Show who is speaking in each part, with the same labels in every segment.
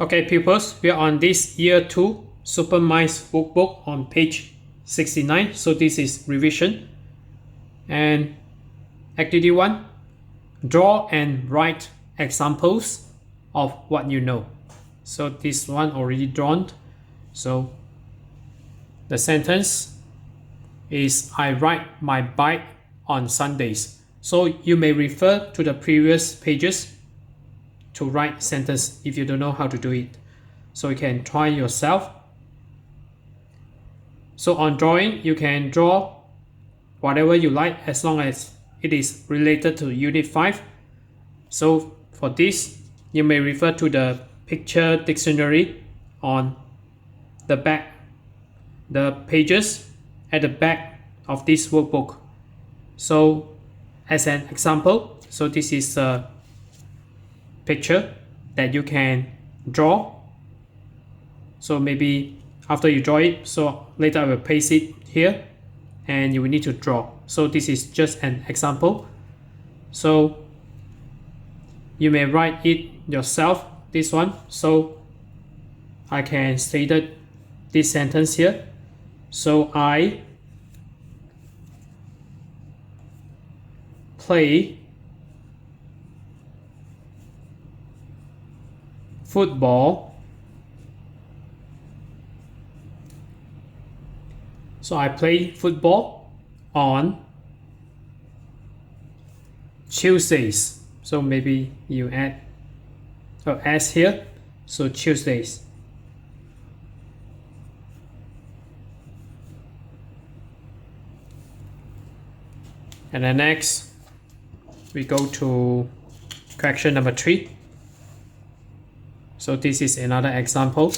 Speaker 1: Okay, pupils, we are on this Year 2 Super Minds Workbook on page 69. So this is revision. And activity 1, draw and write examples of what you know. So this one already drawn. So the sentence is, I ride my bike on Sundays. So you may refer to the previous pages to write sentence if you don't know how to do it. So you can try yourself. So on drawing, you can draw whatever you like as long as it is related to Unit 5. So for this, you may refer to the picture dictionary on the back, the pages at the back of this workbook. So as an example, so this is a picture that you can draw. So maybe after you draw it, so later I will paste it here and you will need to draw. So this is just an example. So you may write it yourself, this one. So I can state this sentence here. So I play football. So I play football on Tuesdays. So maybe you add S here. So Tuesdays. And then next, we go to correction number 3. So this is another example.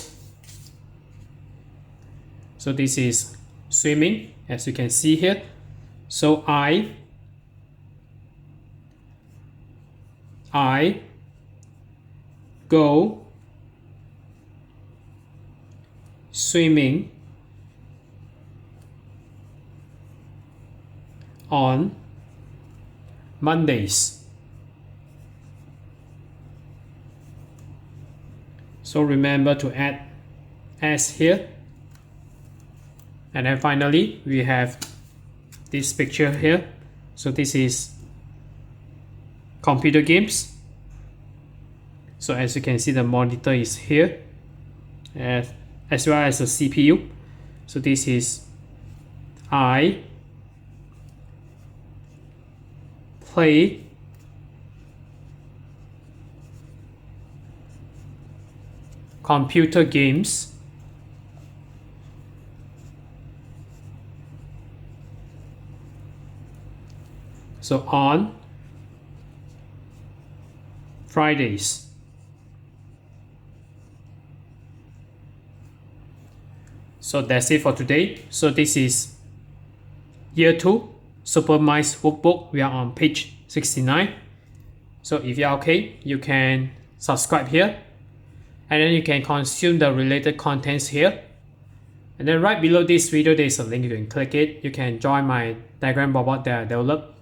Speaker 1: So this is swimming, as you can see here. So I go swimming on Mondays. So remember to add S here. And then finally, we have this picture here. So this is computer games. So as you can see, the monitor is here, as well as the CPU. So this is I play computer games so on Fridays. So that's it for today. So this is Year 2 Super Minds Workbook. We are on page 69. So if you're okay, you can subscribe here. And then you can consume the related contents here. And then right below this video, there is a link. You can click it. You can join my diagram robot that I developed.